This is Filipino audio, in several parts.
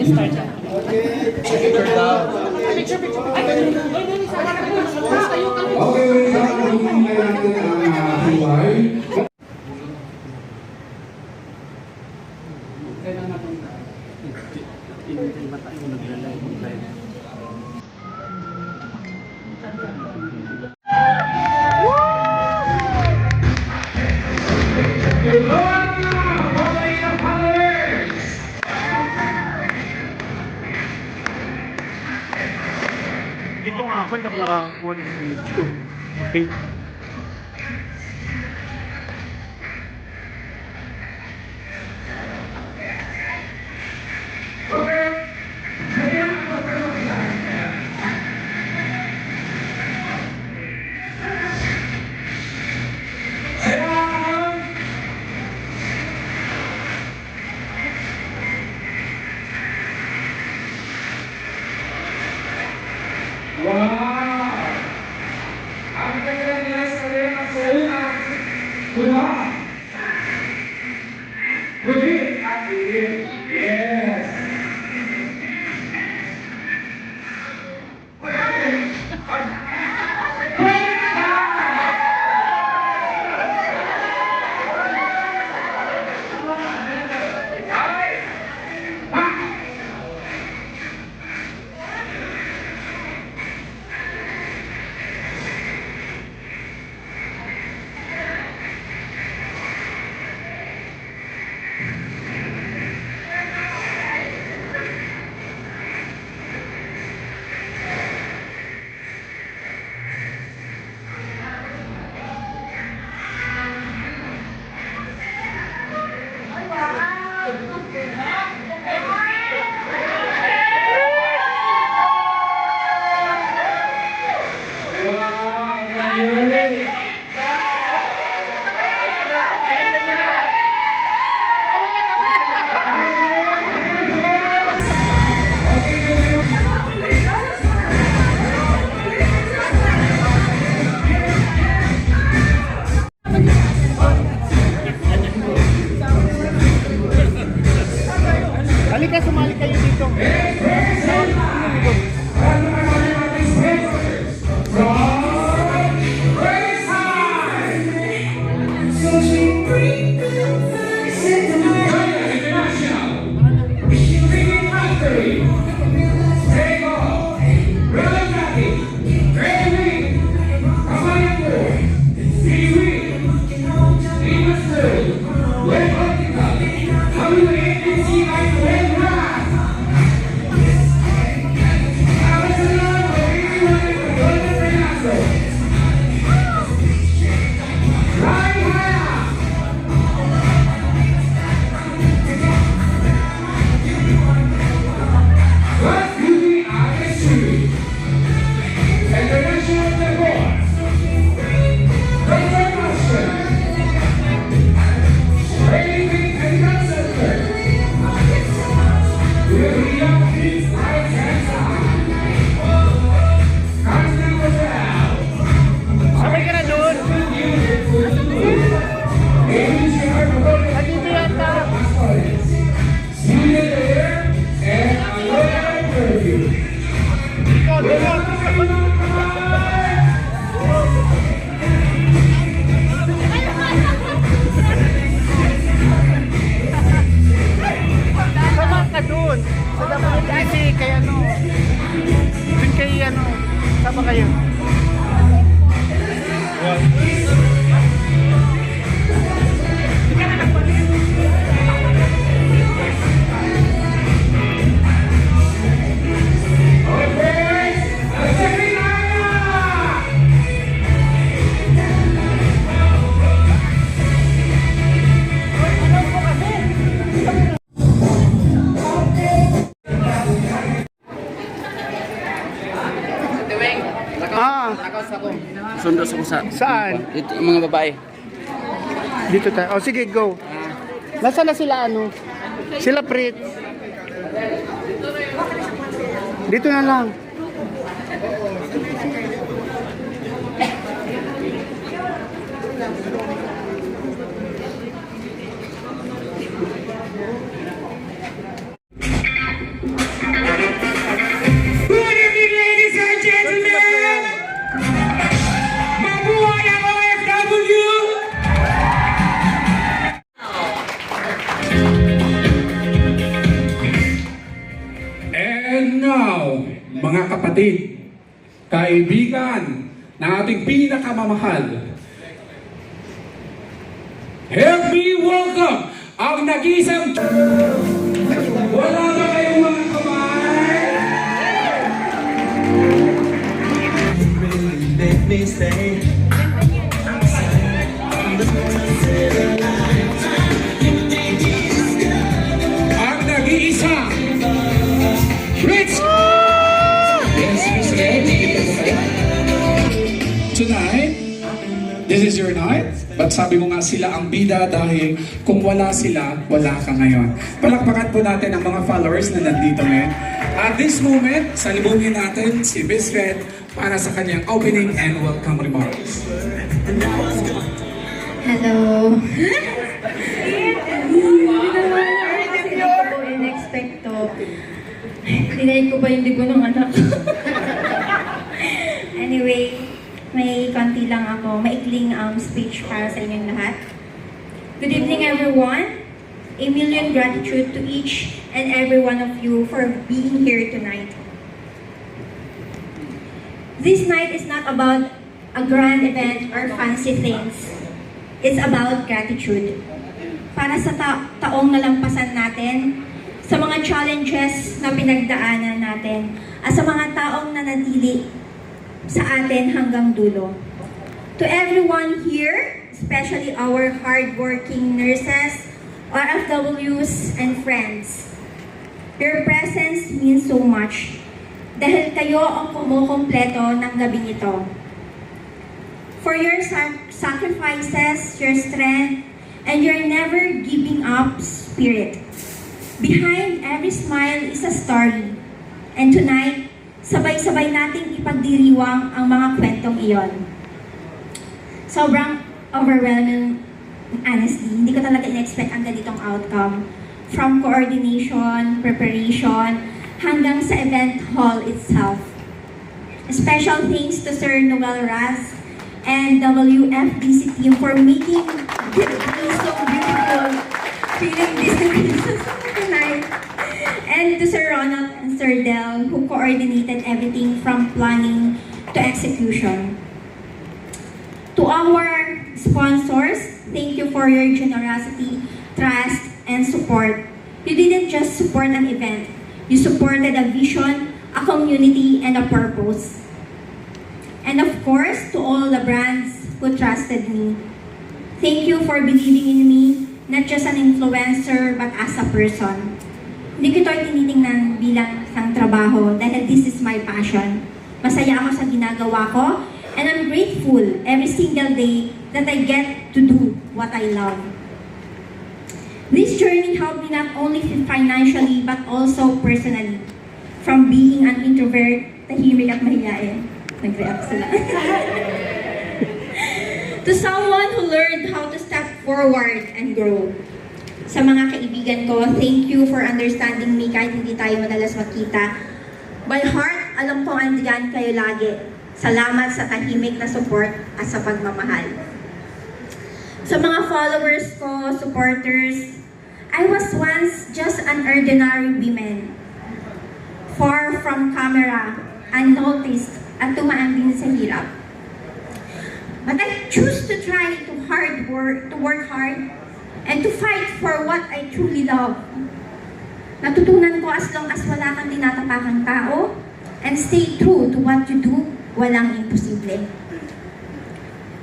start yan. Picture daw. Picture. Ay, Okay, wait lang. Hindi natin ang hiway. Ito nga ako nakakuha ng video. Okay. Wow! Ang ganda nila sa rin ang salita. Wow! Good at it. Yes! Halika, sumali kayo dito. Sabay ka na doon. Nandito yata. Ikaw, doon. Sama ka doon. Sa dapat kasi kay ano. Doon kay ano. Sama kayo. Sundo sa kusa. Saan? Ito yung mga babae. Dito tayo. O sige, go. Nasaan na sila ano? Sila Prit. Dito na lang. kaibigan ng ating pinakamamahal. Help me welcome ang nag-iisang... Wala ba kayong mga kamay? Make me stay. Ang nag-iisa, Fritz! Yes, Miss Red. Tonight, this is your night. But sabi mo nga sila ang bida dahil kung wala sila, wala ka ngayon. Palakpakan po natin ang mga followers na nandito ngayon. At this moment, salubungin natin si Miss Red para sa kanyang opening and welcome remarks. Hello. Hindi ko in-expect to. Dinay ko ba yung digo ng anak? Anyway, may konti lang ako, maikling speech para sa inyong lahat. Good evening everyone. A million gratitude to each and every one of you for being here tonight. This night is not about a grand event or fancy things. It's about gratitude. Para sa taong nalampasan natin, sa mga challenges na pinagdaanan natin, at sa mga taong nanatili sa atin hanggang dulo. To everyone here, especially our hardworking nurses, OFWs, and friends, your presence means so much dahil kayo ang kumukumpleto ng gabing ito. For your sacrifices, your strength, and your never giving up spirit. Behind every smile is a story. And tonight, sabay-sabay nating ipagdiriwang ang mga kwentong iyon. Sobrang overwhelming, honestly. Hindi ko talaga in-expect ang ganitong outcome. From coordination, preparation, hanggang sa event hall itself. Special thanks to Sir Noel Raz and WFDC team for making this so beautiful, feeling this tonight. And to Sir Ronald and Sir Del, who coordinated everything from planning to execution. To our sponsors, thank you for your generosity, trust, and support. You didn't just support an event. You supported a vision, a community, and a purpose. And of course, to all the brands who trusted me. Thank you for believing in me, not just an influencer, but as a person. Hindi ko ito ay tinitingnan bilang isang trabaho dahil this is my passion. Masaya ako sa ginagawa ko, and I'm grateful every single day that I get to do what I love. This journey helped me not only financially but also personally. From being an introvert, tahimik at mahiyain. Nag-react sila. To someone who learned how to step forward and grow. Sa mga kaibigan ko, thank you for understanding me kahit hindi tayo madalas magkita. By heart, alam kong andiyan kayo lagi. Salamat sa tahimik na support at sa pagmamahal. Sa mga followers ko, supporters, I was once just an ordinary woman. Far from camera, unnoticed, at tumaan din sa hirap. But I choose to try to work hard, and to fight for what I truly love. Natutunan ko as long as wala kang tinatapakang tao, and stay true to what you do, walang imposible.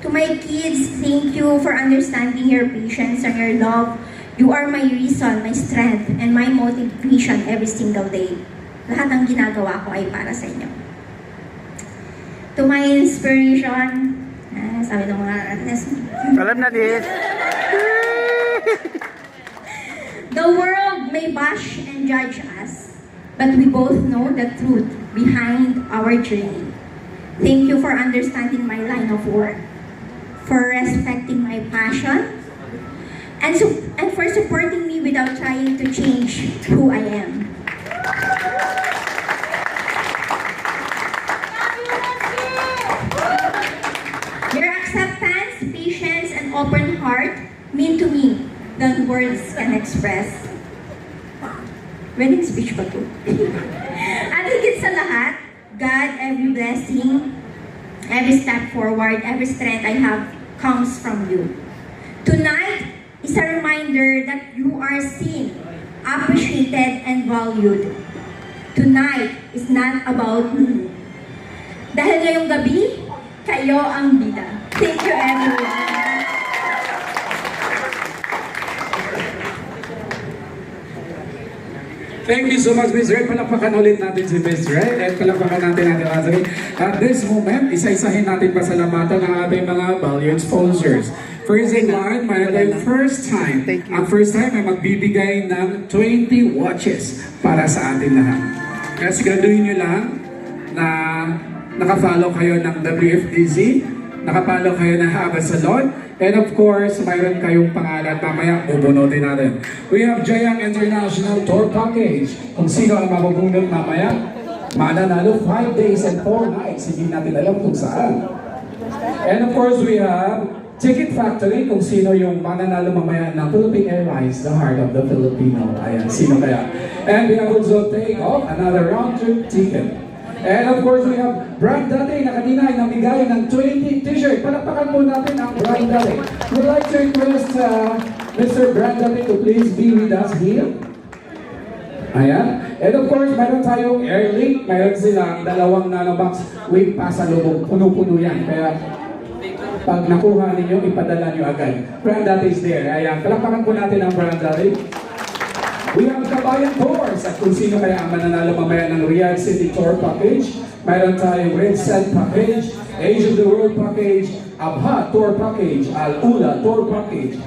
To my kids, thank you for understanding your patience and your love. You are my reason, my strength, and my motivation every single day. Lahat ng ginagawa ko ay para sa inyo. To my inspiration, sabi ng mga artists, Alam na din. the world may bash and judge us, but we both know the truth behind our journey. Thank you for understanding my line of work, for respecting my passion, and for supporting me without trying to change who I am. Your acceptance, patience, and open heart mean to me than words can express. Wedding speech ba to? At higit sa lahat, God every blessing, every step forward, every strength I have comes from you. Tonight is a reminder that you are seen, appreciated, and valued. Tonight is not about me. Dahil ngayong gabi, kayo ang bida. Thank you, everyone. Thank you so much, Miss Red. Palakpakan ulit natin si Miss Red at palakpakan natin natin Azri. At this moment, isa-isahin natin pasalamatan ang ating mga valued sponsors. First in line, mayroon tayong first time. Ang first time ay magbibigay ng 20 watches para sa ating lahat. Kaya siguraduhin nyo lang na nakafollow kayo ng WFDZ, nakafollow kayo ng Haba Salon, and of course, mayroon kayong pangalan mamaya, bubunutin natin. We have Jayang International Tour Package. Kung sino ang mabubunod mamaya, mananalo 5 days and 4 nights. Hindi natin alam kung saan. And of course, we have Ticket Factory, kung sino yung mananalo mamaya ng Philippine Airlines, the heart of the Filipino. Ayan, sino kaya? And we have also take off another round trip ticket. And of course, we have Brand Dati na kanina ay namigay ng 20 t-shirt. Palakpakan po natin ang Brand Dati. We'd like to request Mr. Brand Dati to please be with us here. Ayan. And of course, mayroon tayong Airlink. Mayroon silang dalawang nanobox with pasalubong. Puno-puno yan. Kaya pag nakuha ninyo, ipadala nyo agad. Brand Dati is there. Ayan. Palakpakan po natin ang Brand Dati. We have Kabayan Tours at kung sino kaya ang mananalo mamaya ng Riyadh City Tour Package. Mayroon tayong Red Sand Package, Age of the World Package, Abha Tour Package, Al-Ula Tour Package,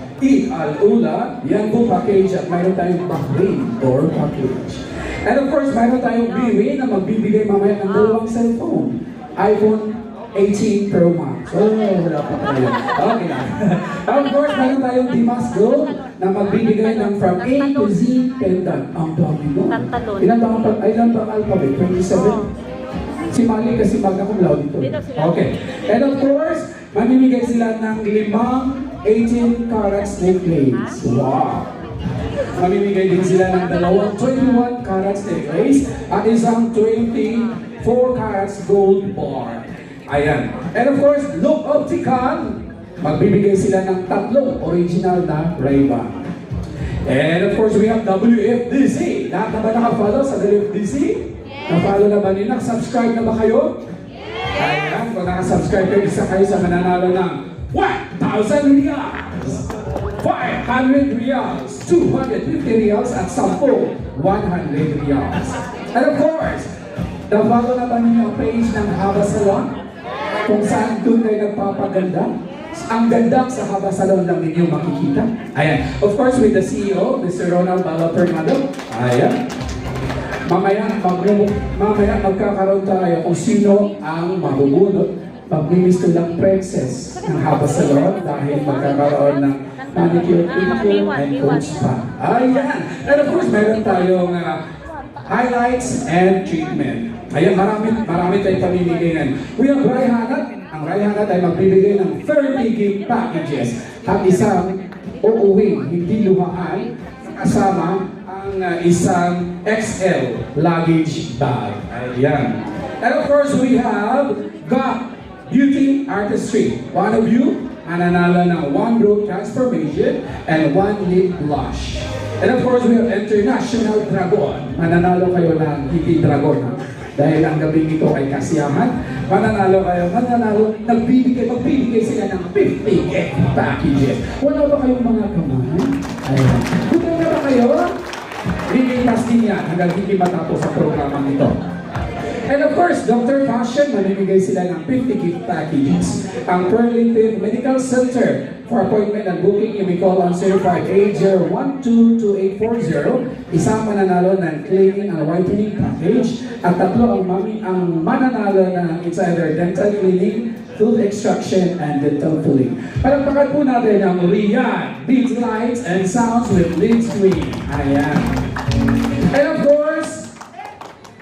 Al-Ula, Yanbu Package, at mayroon tayong Bahrain Tour Package. And of course, mayroon tayong Biwi na magbibigay mamaya ng dalawang cellphone. iPhone 18 Pro Max. Oh, wala pa tayo. Okay na. Of course, mayroon tayong Dimas Gold na magbibigay ng from A to Z pendant. Ang dami mo. Ilan ba ang alphabet? 27? Si Mali kasi baga kong loud ito. Okay. And of course, mamimigay sila ng 5 18 carats necklace. Wow! Mamimigay din sila ng 21 carats necklace at isang 24 carats gold bar. Ayan. And of course, Look Optical, magbibigay sila ng 3 original na Ray-Ban. And of course, we have WFDC. Lahat na ba nakafollow sa WFDC? Na-follow na ba nila? Subscribe na ba kayo? Ayan. Kung nakasubscribe kayo, isa kayo sa mananalo ng 1,000 riyals, 500 riyals, 250 riyals, at 10 100 riyals. And of course, na-follow na ba ninyo ang page ng Haba Salon? Kung saan doon kayo nagpapaganda. Ang ganda sa Haba Salon lang ninyo makikita. Ayan. Of course, with the CEO, Mr. Ronald Bala Fernando. Ayan. Mamaya magkakaroon tayo kung sino ang mabubunot. Pag-minister ng princess ng Haba Salon dahil magkakaroon ng manicure, pedicure, and coach pa. Ayan. And of course, meron tayong highlights and treatment. Ayan, marami tayong pamimigay ngayon. We have Rayhanat. Ang Rayhanat ay magbibigay ng 30 gift packages at isang uuwing, hindi lumaan, kasama ang isang XL luggage bag. Ayan. And of course, we have Got Beauty Artistry. One of you, mananalo ng 1 brow transformation and 1 lip blush. And of course, we have International Dragon. Mananalo kayo ng hindi dragon. Ha? Dahil ang gabi nito ay kasiyahan. Mananalo kayo, magbibigay sila ng 50 gift packages. Wala ba kayong mga kamay? Ayan. Kung na ba kayo? Lilitas din yan hanggang hindi matapos sa programa nito. And of course, Dr. Fashion, mamimigay sila ng 50 gift packages. Ang Perlitive Medical Center, for appointment and booking, you may call on 0580-122840. Isang mananalo ng cleaning and whitening package. At 3 ang mananalo ng it's either dental cleaning, tooth extraction, and dental filling. Palagpakan po natin ang Riyadh Beats, Lights, and Sounds with Lead Screen. Ayan. And of course,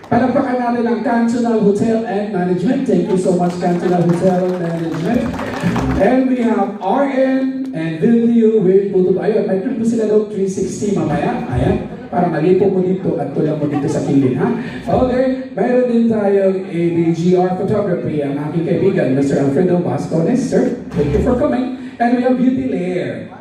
palagpakan natin ang Cantonal Hotel and Management. Thank you so much, Cantonal Hotel and Management. And we have RN and video with Puto. Ayun, may trip po sila daw 360 mamaya. Ayan. para malipo mo dito at tulang mo dito sa kilid, ha? Okay, meron din tayong ABGR Photography, ang aking kaibigan, Mr. Alfredo Vascones. Sir, thank you for coming. And we have Beauty Lair.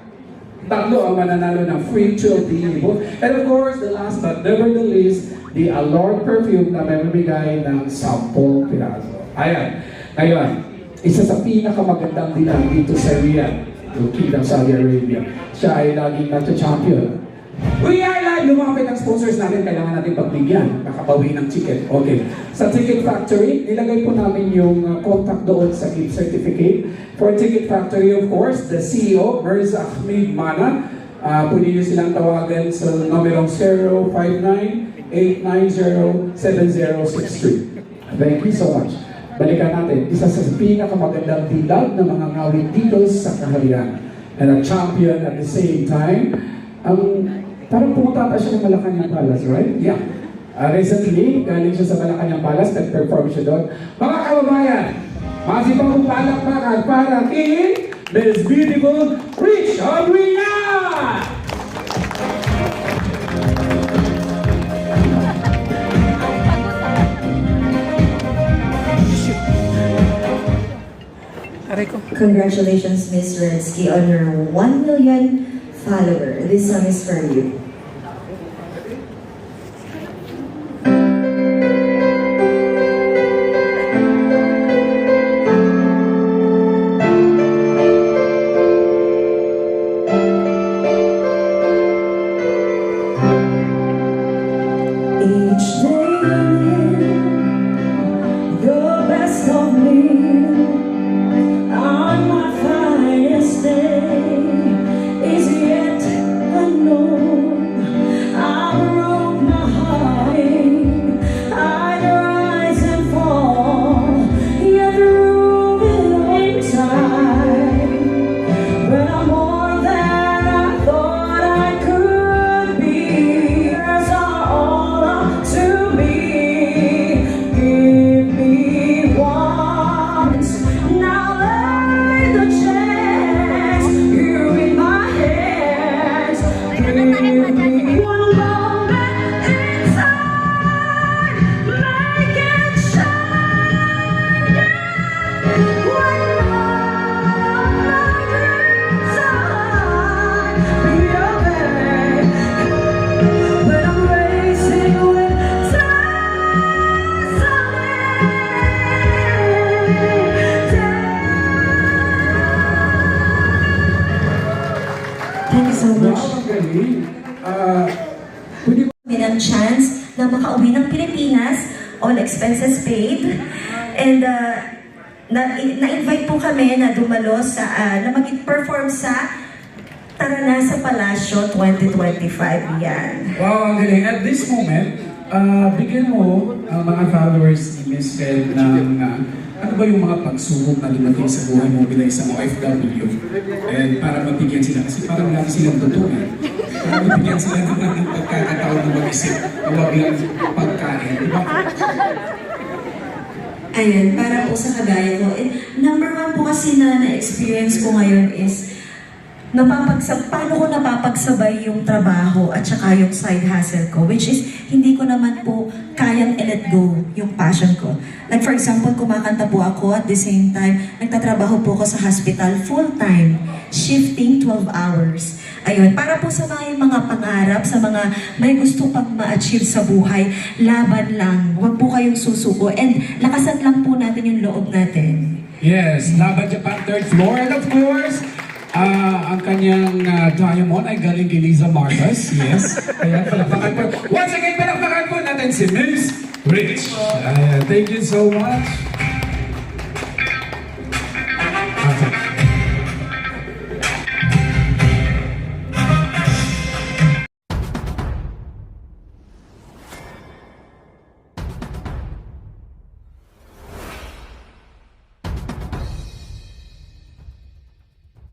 Tatlo ang mananalo ng free 12 libo. And of course, the last but never the least, the Allure Perfume na may mamigay ng 10 piraso. Ayan. Ngayon, isa sa pinakamagandang dilang dito sa Riyadh, yung Kingdom Saudi Arabia. Siya ay laging nagcha-champion. We are live! Lumapit ang sponsors natin, kailangan natin pagbigyan. Makabawi ng ticket. Okay. Sa Ticket Factory, nilagay po namin yung contact doon sa gift certificate. For Ticket Factory, of course, the CEO, Mirza Ahmed Mana. Pwede nyo silang tawagan sa numerong 059-890-7063. Thank you so much. Balikan natin, isa sa pinakamagandang dilag ng mga ngawit dito sa kaharian. And a champion at the same time. Parang pumunta ata siya ng Malacanang Palace, right? Yeah. Recently, galing siya sa Malacanang Palace, nag-perform siya doon. Mga kababayan, masipang palakpakan para kay Miss Beautiful Rich Audrina! Congratulations, Miss Redsky, on your 1 million follower. This song is for you. Each day, the best of me. On my finest day is yet unknown. I broke my heart. I'd rise and fall, yet through it time. But I'm more than I thought I could be. Yours are all up to me. Give me once. Now lay the chance. You in my hands. Give me one moment inside. Make it shine. When my dreams are beyond, but I'm racing with Thank you so much. Wow, ang galing. Pwede May ng chance na makauwi ng Pilipinas, all expenses paid. And na-invite po kami na dumalo sa, na mag-perform sa Tara na sa Palasyo 2025 yan. Wow, ang galing. At this moment, bigyan mo ang mga followers ni Miss Fed ng ano ba yung mga pagsubok na dumating sa buhay mo bilang isang OFW? And para mabigyan sila, kasi parang lang silang totoo. Para mabigyan sila naman ng pagkakataon na mag-isip na wag lang pagkain. Diba? Ayun, para po sa kagaya ko. Number one po kasi na na-experience ko ngayon is paano ko napapagsabay yung trabaho at saka yung side hustle ko, which is hindi ko naman po kayang i-let go yung passion ko. Like for example, kumakanta po ako at the same time, nagtatrabaho po ako sa hospital full-time, shifting 12 hours. Ayun, para po sa mga pangarap, sa mga may gusto pang ma-achieve sa buhay, laban lang, huwag po kayong susuko, and lakasan lang po natin yung loob natin. Yes, Laban Japan 3rd floor. And of course, ang kanyang diamond ay galing kay Liza Marcos. Yes. Kaya palakpakan po. Once again, palakpakan po natin si Miss Rich. Thank you so much.